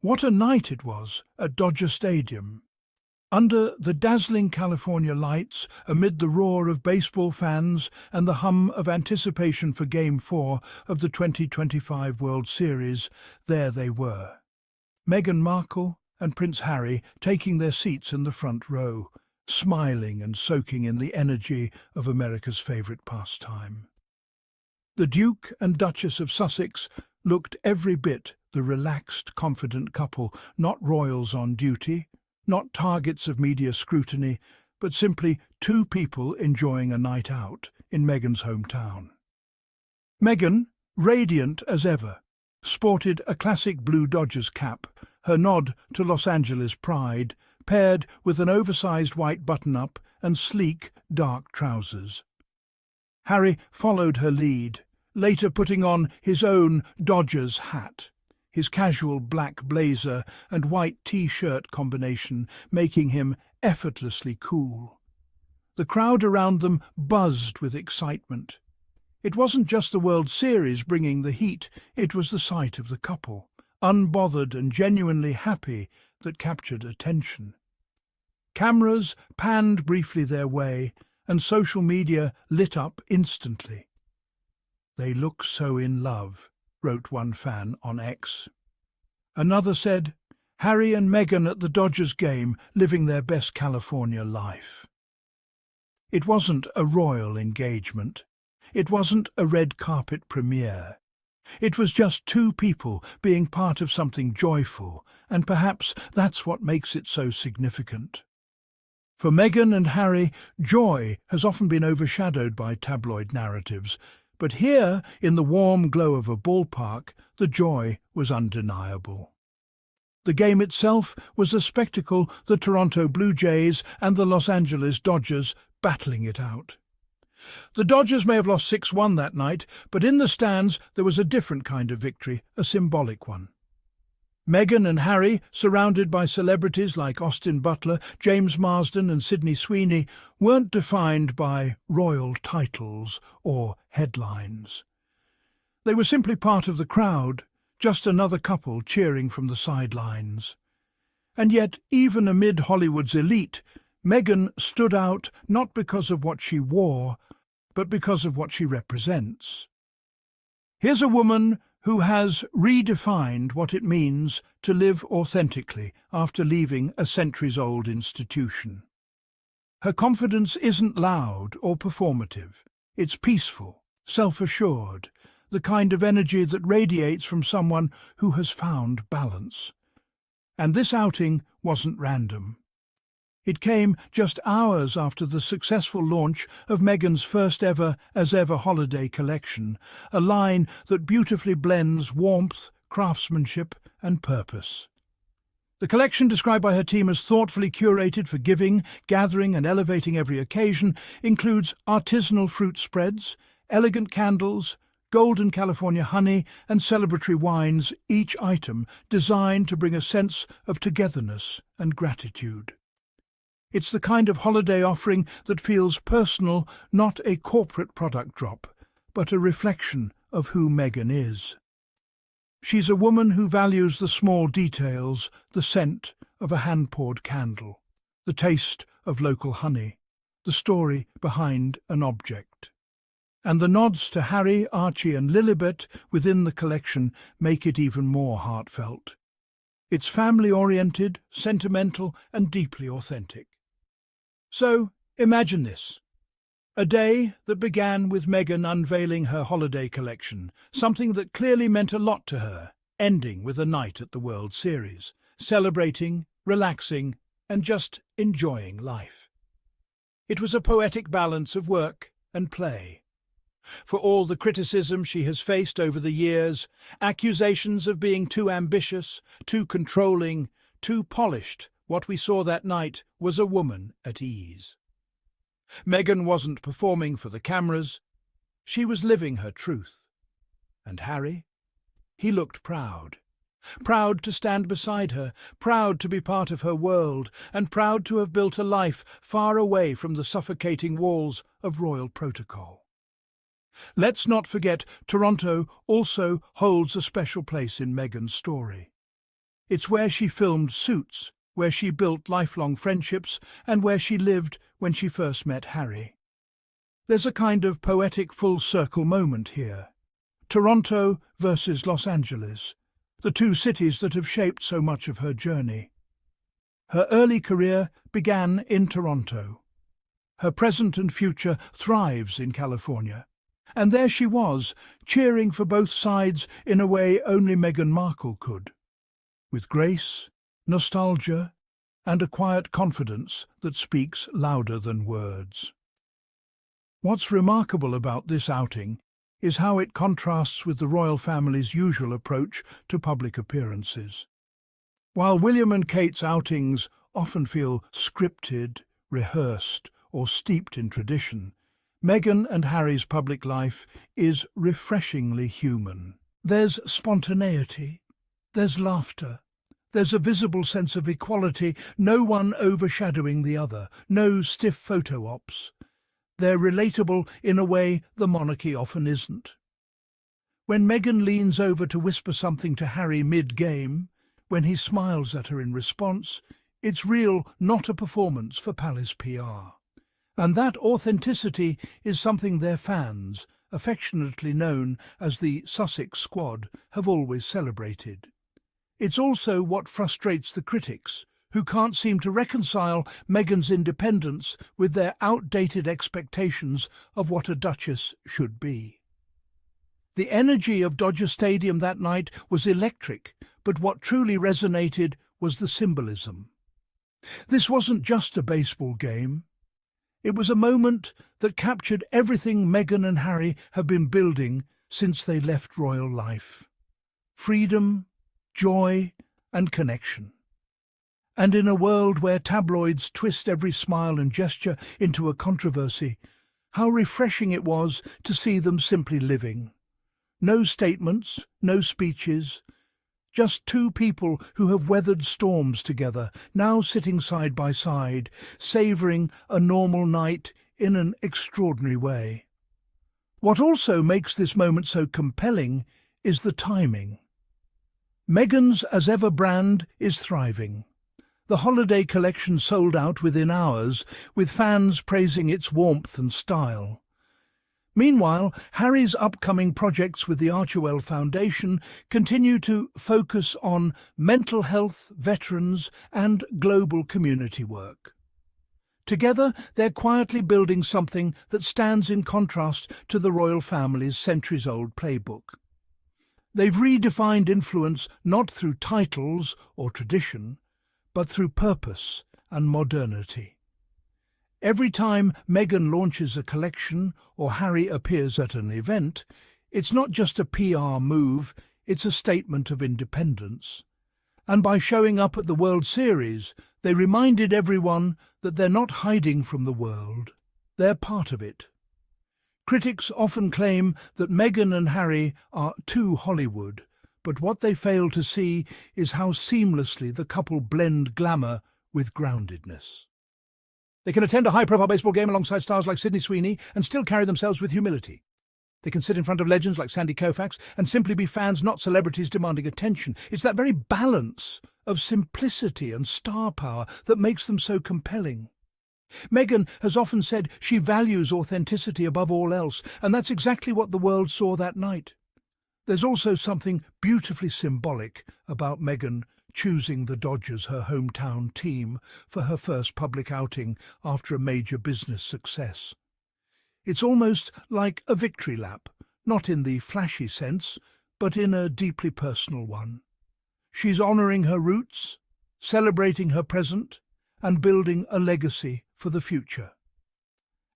What a night it was at Dodger Stadium. Under the dazzling California lights, amid the roar of baseball fans and the hum of anticipation for Game 4 of the 2025 World Series, there they were. Meghan Markle and Prince Harry taking their seats in the front row, smiling and soaking in the energy of America's favourite pastime. The Duke and Duchess of Sussex looked every bit the relaxed, confident couple, not royals on duty, not targets of media scrutiny, but simply two people enjoying a night out in Meghan's hometown. Meghan, radiant as ever, sported a classic blue Dodgers cap, her nod to Los Angeles pride, paired with an oversized white button-up and sleek, dark trousers. Harry followed her lead, later putting on his own Dodgers hat, his casual black blazer and white T-shirt combination making him effortlessly cool. The crowd around them buzzed with excitement. It wasn't just the World Series bringing the heat, it was the sight of the couple, unbothered and genuinely happy, that captured attention. Cameras panned briefly their way, and social media lit up instantly. "They look so in love," wrote one fan on X. Another said, "Harry and Meghan at the Dodgers game, living their best California life." It wasn't a royal engagement. It wasn't a red carpet premiere. It was just two people being part of something joyful, and perhaps that's what makes it so significant. For Meghan and Harry, joy has often been overshadowed by tabloid narratives, but here, in the warm glow of a ballpark, the joy was undeniable. The game itself was a spectacle, the Toronto Blue Jays and the Los Angeles Dodgers battling it out. The Dodgers may have lost 6-1 that night, but in the stands there was a different kind of victory, a symbolic one. Meghan and Harry, surrounded by celebrities like Austin Butler, James Marsden and Sydney Sweeney, weren't defined by royal titles or headlines. They were simply part of the crowd, just another couple cheering from the sidelines. And yet, even amid Hollywood's elite, Meghan stood out not because of what she wore, but because of what she represents. Here's a woman who has redefined what it means to live authentically after leaving a centuries-old institution. Her confidence isn't loud or performative. It's peaceful, self-assured, the kind of energy that radiates from someone who has found balance. And this outing wasn't random. It came just hours after the successful launch of Meghan's first ever As Ever holiday collection, a line that beautifully blends warmth, craftsmanship and purpose. The collection, described by her team as thoughtfully curated for giving, gathering and elevating every occasion, includes artisanal fruit spreads, elegant candles, golden California honey and celebratory wines, each item designed to bring a sense of togetherness and gratitude. It's the kind of holiday offering that feels personal, not a corporate product drop, but a reflection of who Meghan is. She's a woman who values the small details, the scent of a hand-poured candle, the taste of local honey, the story behind an object. And the nods to Harry, Archie and Lilibet within the collection make it even more heartfelt. It's family-oriented, sentimental and deeply authentic. So, imagine this. A day that began with Meghan unveiling her holiday collection, something that clearly meant a lot to her, ending with a night at the World Series, celebrating, relaxing, and just enjoying life. It was a poetic balance of work and play. For all the criticism she has faced over the years, accusations of being too ambitious, too controlling, too polished, what we saw that night was a woman at ease. Meghan wasn't performing for the cameras. She was living her truth. And Harry? He looked proud. Proud to stand beside her, proud to be part of her world, and proud to have built a life far away from the suffocating walls of royal protocol. Let's not forget, Toronto also holds a special place in Meghan's story. It's where she filmed Suits, where she built lifelong friendships, and where she lived when she first met Harry. There's a kind of poetic full-circle moment here. Toronto versus Los Angeles, the two cities that have shaped so much of her journey. Her early career began in Toronto. Her present and future thrives in California. And there she was, cheering for both sides in a way only Meghan Markle could, with grace, nostalgia, and a quiet confidence that speaks louder than words. What's remarkable about this outing is how it contrasts with the royal family's usual approach to public appearances. While William and Kate's outings often feel scripted, rehearsed, or steeped in tradition, Meghan and Harry's public life is refreshingly human. There's spontaneity, there's laughter, there's a visible sense of equality, no one overshadowing the other, no stiff photo ops. They're relatable in a way the monarchy often isn't. When Meghan leans over to whisper something to Harry mid-game, when he smiles at her in response, it's real, not a performance for palace PR. And that authenticity is something their fans, affectionately known as the Sussex Squad, have always celebrated. It's also what frustrates the critics, who can't seem to reconcile Meghan's independence with their outdated expectations of what a duchess should be. The energy of Dodger Stadium that night was electric, but what truly resonated was the symbolism. This wasn't just a baseball game. It was a moment that captured everything Meghan and Harry have been building since they left royal life. Freedom, joy, and connection. And in a world where tabloids twist every smile and gesture into a controversy, how refreshing it was to see them simply living. No statements, no speeches, just two people who have weathered storms together, now sitting side by side, savouring a normal night in an extraordinary way. What also makes this moment so compelling is the timing. Meghan's As Ever brand is thriving. The holiday collection sold out within hours, with fans praising its warmth and style. Meanwhile, Harry's upcoming projects with the Archewell Foundation continue to focus on mental health, veterans, and global community work. Together, they're quietly building something that stands in contrast to the royal family's centuries-old playbook. They've redefined influence not through titles or tradition, but through purpose and modernity. Every time Meghan launches a collection or Harry appears at an event, it's not just a PR move, it's a statement of independence. And by showing up at the World Series, they reminded everyone that they're not hiding from the world, they're part of it. Critics often claim that Meghan and Harry are too Hollywood, but what they fail to see is how seamlessly the couple blend glamour with groundedness. They can attend a high-profile baseball game alongside stars like Sydney Sweeney and still carry themselves with humility. They can sit in front of legends like Sandy Koufax and simply be fans, not celebrities demanding attention. It's that very balance of simplicity and star power that makes them so compelling. Meghan has often said she values authenticity above all else, and that's exactly what the world saw that night. There's also something beautifully symbolic about Meghan choosing the Dodgers, her hometown team, for her first public outing after a major business success. It's almost like a victory lap, not in the flashy sense, but in a deeply personal one. She's honouring her roots, celebrating her present, and building a legacy for the future.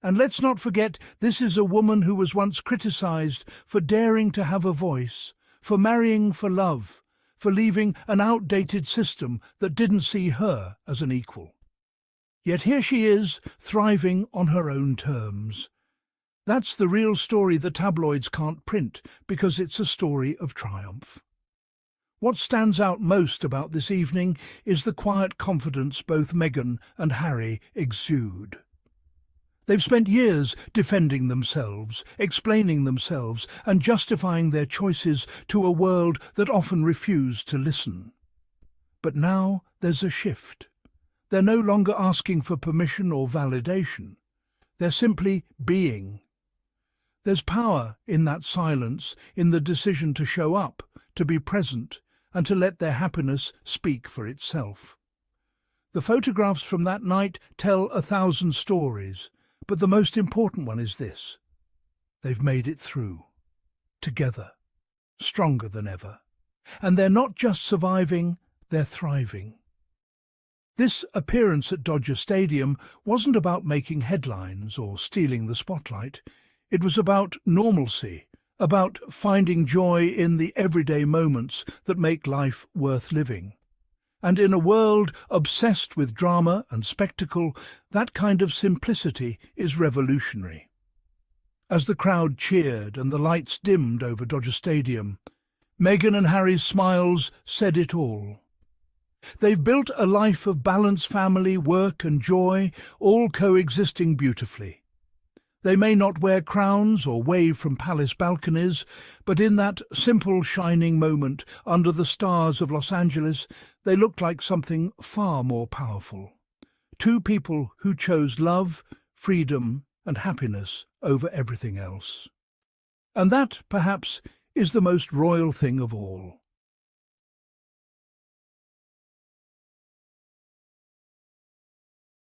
And let's not forget, this is a woman who was once criticised for daring to have a voice, for marrying for love, for leaving an outdated system that didn't see her as an equal. Yet here she is, thriving on her own terms. That's the real story the tabloids can't print, because it's a story of triumph. What stands out most about this evening is the quiet confidence both Meghan and Harry exude. They've spent years defending themselves, explaining themselves, and justifying their choices to a world that often refused to listen. But now there's a shift. They're no longer asking for permission or validation. They're simply being. There's power in that silence, in the decision to show up, to be present, and to let their happiness speak for itself. The photographs from that night tell 1,000 stories, but the most important one is this: they've made it through, together, stronger than ever. And they're not just surviving, they're thriving. This appearance at Dodger Stadium wasn't about making headlines or stealing the spotlight. It was about normalcy, about finding joy in the everyday moments that make life worth living. And in a world obsessed with drama and spectacle, that kind of simplicity is revolutionary. As the crowd cheered and the lights dimmed over Dodger Stadium, Meghan and Harry's smiles said it all. They've built a life of balanced family, work and joy, all coexisting beautifully. They may not wear crowns or wave from palace balconies, but in that simple shining moment under the stars of Los Angeles, they looked like something far more powerful. Two people who chose love, freedom and happiness over everything else. And that, perhaps, is the most royal thing of all.